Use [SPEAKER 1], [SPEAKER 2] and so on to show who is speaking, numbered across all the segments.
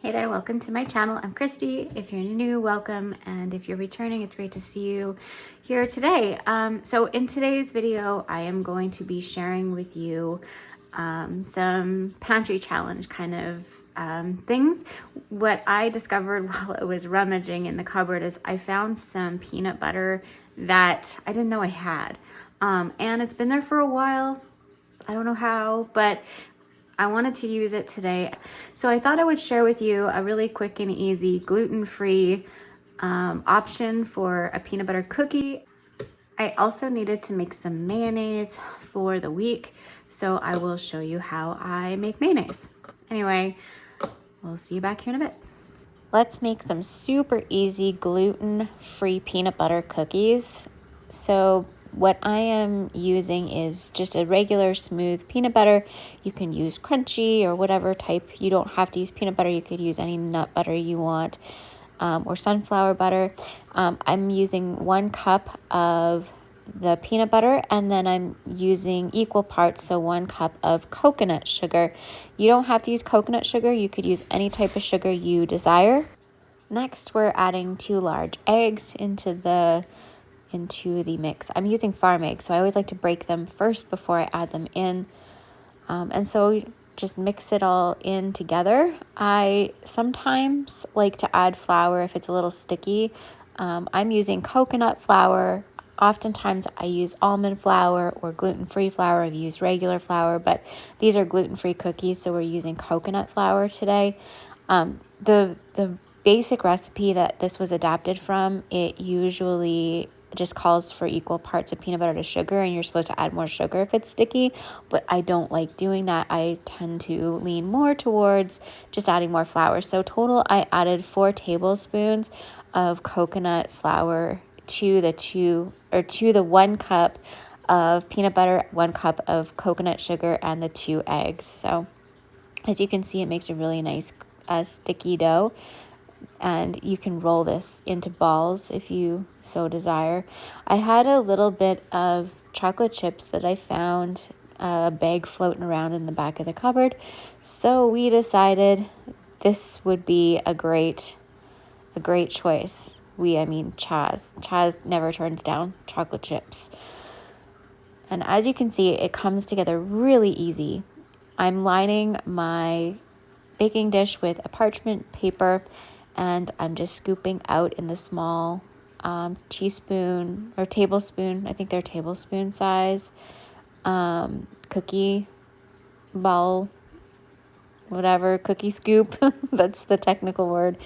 [SPEAKER 1] Hey there, welcome to my channel. I'm Christy. If you're new, welcome, and if you're returning, it's great to see you here today. So in today's video, I am going to be sharing with you some pantry challenge kind of things. What I discovered while I was rummaging in the cupboard is I found some peanut butter that I didn't know I had. And it's been there for a while. I don't know how, but I wanted to use it today. So I thought I would share with you a really quick and easy gluten-free option for a peanut butter cookie. I also needed to make some mayonnaise for the week, so I will show you how I make mayonnaise. Anyway, we'll see you back here in a bit. Let's make some super easy gluten-free peanut butter cookies. So what I am using is just a regular smooth peanut butter. You can use crunchy or whatever type. You don't have to use peanut butter. You could use any nut butter you want, or sunflower butter. I'm using 1 cup of the peanut butter, and then I'm using equal parts, so 1 cup of coconut sugar. You don't have to use coconut sugar. You could use any type of sugar you desire. Next, we're adding 2 large eggs into the mix. I'm using farm eggs, so I always like to break them first before I add them in. And so just mix it all in together. I sometimes like to add flour if it's a little sticky. I'm using coconut flour. Oftentimes I use almond flour or gluten-free flour. I've used regular flour, but these are gluten-free cookies, so we're using coconut flour today. The basic recipe that this was adapted from, it usually just calls for equal parts of peanut butter to sugar, and you're supposed to add more sugar if it's sticky, but I don't like doing that. I tend to lean more towards just adding more flour. So total, I added 4 tablespoons of coconut flour to the 1 cup of peanut butter, 1 cup of coconut sugar, and the 2 eggs. So as you can see, it makes a really nice sticky dough. And you can roll this into balls if you so desire. I had a little bit of chocolate chips that I found a bag floating around in the back of the cupboard. So we decided this would be a great choice. I mean Chaz. Chaz never turns down chocolate chips. And as you can see, it comes together really easy. I'm lining my baking dish with a parchment paper, and I'm just scooping out in the small teaspoon or tablespoon, I think they're tablespoon size, cookie ball, whatever, cookie scoop, that's the technical word.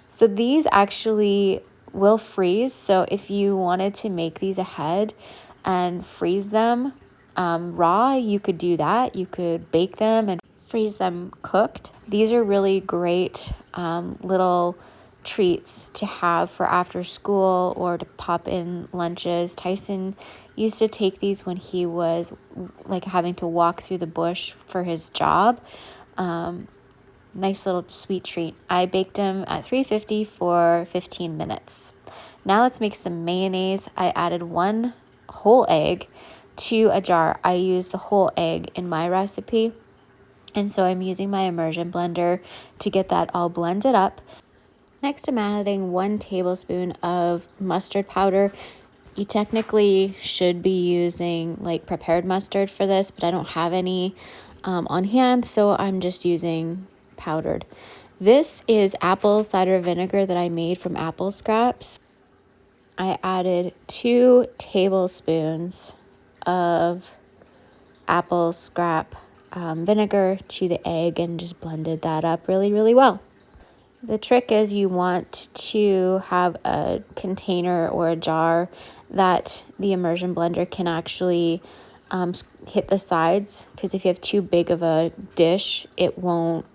[SPEAKER 1] So these actually will freeze. So if you wanted to make these ahead and freeze them raw, you could do that. You could bake them and freeze them cooked. These are really great little treats to have for after school or to pop in lunches. Tyson used to take these when he was like having to walk through the bush for his job. Nice little sweet treat. I baked them at 350 for 15 minutes. Now let's make some mayonnaise. I added 1 whole egg to a jar. I used the whole egg in my recipe, and so I'm using my immersion blender to get that all blended up. Next, I'm adding 1 tablespoon of mustard powder. You technically should be using like prepared mustard for this, but I don't have any on hand, so I'm just using powdered. This is apple cider vinegar that I made from apple scraps. I added 2 tablespoons of apple scrap vinegar to the egg and just blended that up really, really well. The trick is you want to have a container or a jar that the immersion blender can actually hit the sides, because if you have too big of a dish, it won't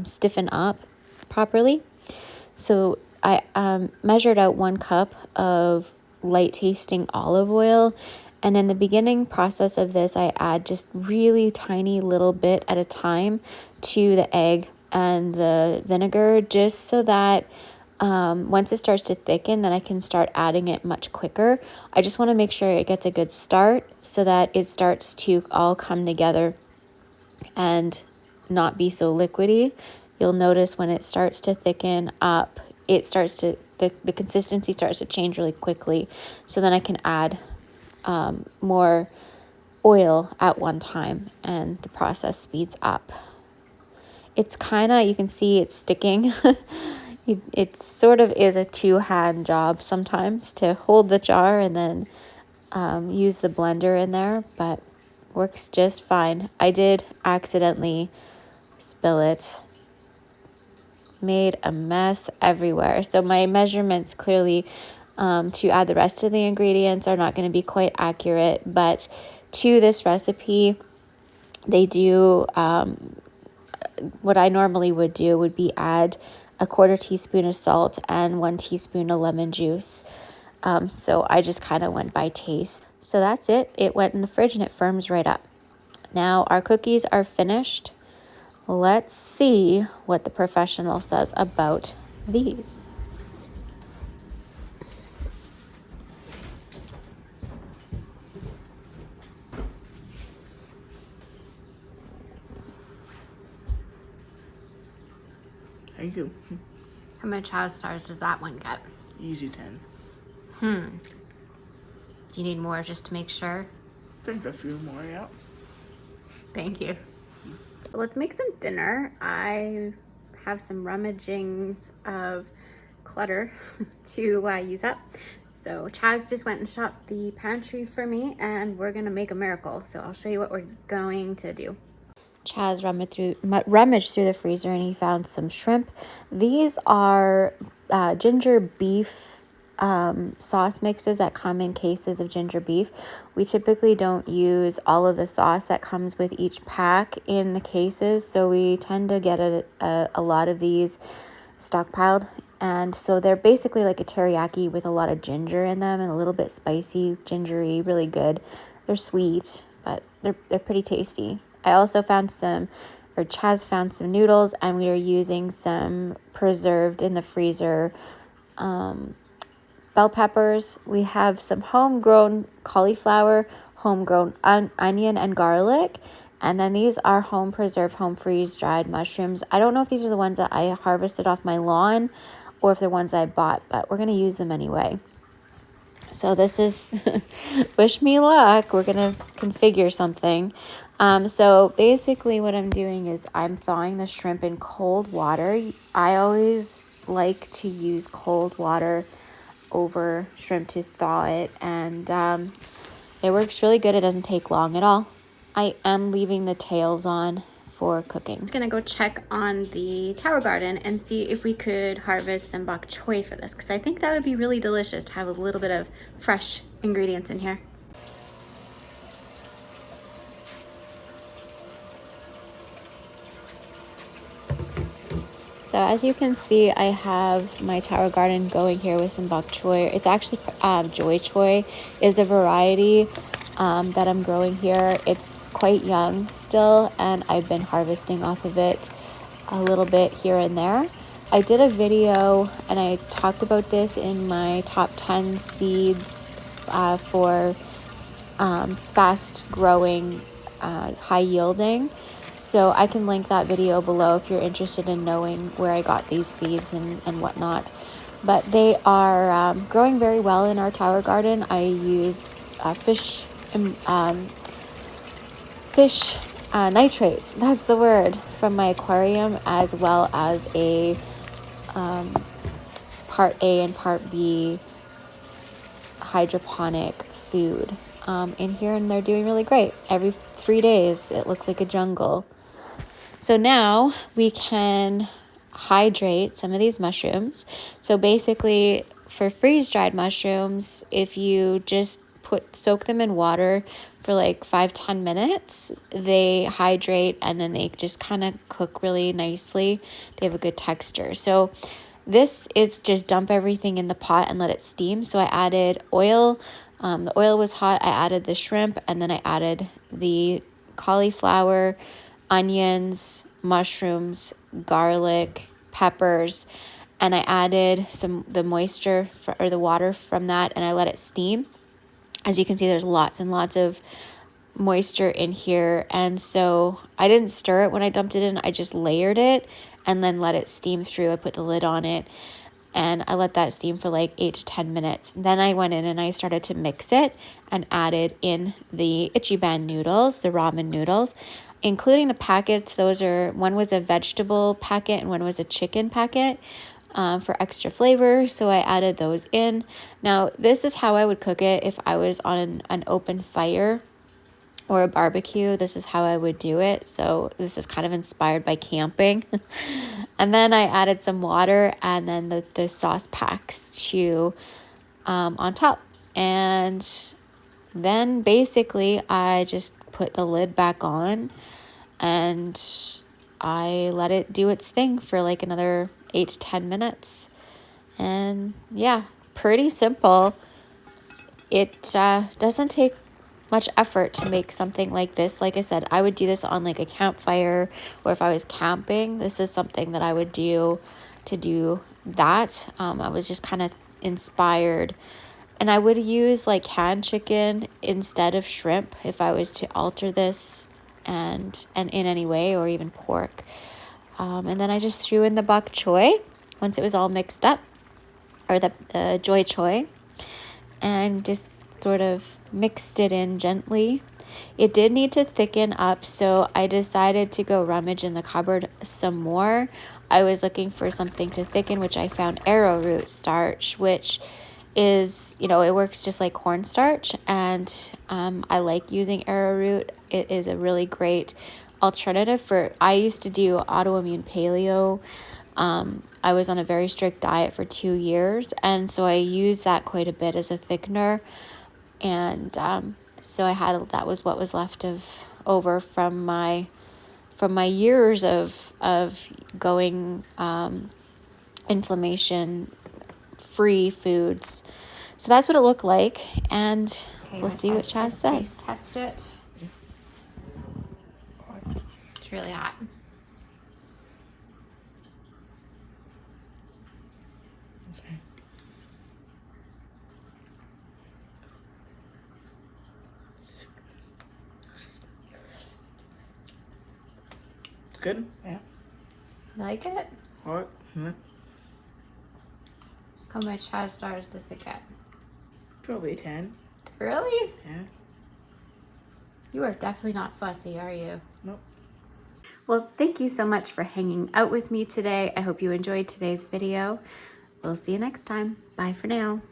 [SPEAKER 1] stiffen up properly. So I measured out 1 cup of light tasting olive oil, and in the beginning process of this, I add just really tiny little bit at a time to the egg and the vinegar, just so that once it starts to thicken, then I can start adding it much quicker. I just want to make sure it gets a good start so that it starts to all come together and not be so liquidy, you'll notice when it starts to thicken up, it starts to, the consistency starts to change really quickly. So then I can add more oil at one time and the process speeds up. It's kind of, you can see it's sticking. It sort of is a two-hand job sometimes to hold the jar and then use the blender in there, but works just fine. I did accidentally spill it, made a mess everywhere. So my measurements clearly to add the rest of the ingredients are not going to be quite accurate, but to this recipe, they do, what I normally would do would be add a 1/4 teaspoon of salt and 1 teaspoon of lemon juice. So I just kind of went by taste. So that's it. It went in the fridge and it firms right up. Now our cookies are finished. Let's see what the professional says about these.
[SPEAKER 2] Thank you.
[SPEAKER 1] How many child stars does that one get?
[SPEAKER 2] Easy 10.
[SPEAKER 1] Do you need more just to make sure?
[SPEAKER 2] I think a few more, yeah.
[SPEAKER 1] Thank you. Let's make some dinner. I have some rummagings of clutter to use up. So Chaz just went and shopped the pantry for me and we're gonna make a miracle. So I'll show you what we're going to do. Chaz rummaged through the freezer and he found some shrimp. These are ginger beef sauce mixes that come in cases of ginger beef. We typically don't use all of the sauce that comes with each pack in the cases, so we tend to get a lot of these stockpiled. And so they're basically like a teriyaki with a lot of ginger in them and a little bit spicy, gingery, really good. They're sweet, but they're pretty tasty. I also found Chaz found some noodles, and we are using some preserved in the freezer bell peppers. We have some homegrown cauliflower, homegrown onion and garlic. And then these are home preserved, home freeze dried mushrooms. I don't know if these are the ones that I harvested off my lawn or if they're ones I bought, but we're going to use them anyway. So this is, wish me luck. We're going to configure something. So basically what I'm doing is I'm thawing the shrimp in cold water. I always like to use cold water over shrimp to thaw it, and it works really good. It doesn't take long at all. I am leaving the tails on for cooking. I'm gonna go check on the tower garden and see if we could harvest some bok choy for this, because I think that would be really delicious to have a little bit of fresh ingredients in here. So as you can see, I have my tower garden going here with some bok choy. It's actually joy choy is a variety that I'm growing here. It's quite young still, and I've been harvesting off of it a little bit here and there. I did a video and I talked about this in my top 10 seeds for fast growing, high yielding. So I can link that video below if you're interested in knowing where I got these seeds and whatnot. But they are growing very well in our tower garden. I use fish nitrates, that's the word, from my aquarium, as well as a part A and part B hydroponic food in here, and they're doing really great. Every 3 days it looks like a jungle. So now we can hydrate some of these mushrooms. So basically for freeze-dried mushrooms, if you just soak them in water for like 5-10 minutes, they hydrate and then they just kind of cook really nicely. They have a good texture. So this is just dump everything in the pot and let it steam. So I added oil. The oil was hot. I added the shrimp, and then I added the cauliflower, onions, mushrooms, garlic, peppers, and I added the moisture or the water from that, and I let it steam. As you can see, there's lots and lots of moisture in here, and so I didn't stir it when I dumped it in. I just layered it, and then let it steam through. I put the lid on it and I let that steam for like 8 to 10 minutes. Then I went in and I started to mix it and added in the Ichiban noodles, the ramen noodles, including the packets. One was a vegetable packet and one was a chicken packet for extra flavor. So I added those in. Now, this is how I would cook it if I was on an open fire or a barbecue. This is how I would do it. So this is kind of inspired by camping. And then I added some water and then the sauce packs to on top. And then basically I just put the lid back on and I let it do its thing for like another 8 to 10 minutes. And yeah, pretty simple. It doesn't take much effort to make something like this. Like I said, I would do this on like a campfire, or if I was camping, this is something that I would do to do that. I was just kind of inspired, and I would use like canned chicken instead of shrimp if I was to alter this and in any way, or even pork. And then I just threw in the bok choy once it was all mixed up, or the joy choy, and just sort of mixed it in gently. It did need to thicken up, so I decided to go rummage in the cupboard some more. I was looking for something to thicken, which I found arrowroot starch, which is, it works just like cornstarch, and I like using arrowroot. It is a really great alternative I used to do autoimmune paleo. I was on a very strict diet for 2 years, and so I used that quite a bit as a thickener. And so that was what was left over from my years of going inflammation free foods. So that's what it looked like, and we'll see what Chaz says. Test it. It's really hot.
[SPEAKER 2] Okay. Good? Yeah.
[SPEAKER 1] Like it?
[SPEAKER 2] What?
[SPEAKER 1] How much Chaz stars does it get?
[SPEAKER 2] Probably 10.
[SPEAKER 1] Really?
[SPEAKER 2] Yeah.
[SPEAKER 1] You are definitely not fussy, are you?
[SPEAKER 2] Nope.
[SPEAKER 1] Well, thank you so much for hanging out with me today. I hope you enjoyed today's video. We'll see you next time. Bye for now.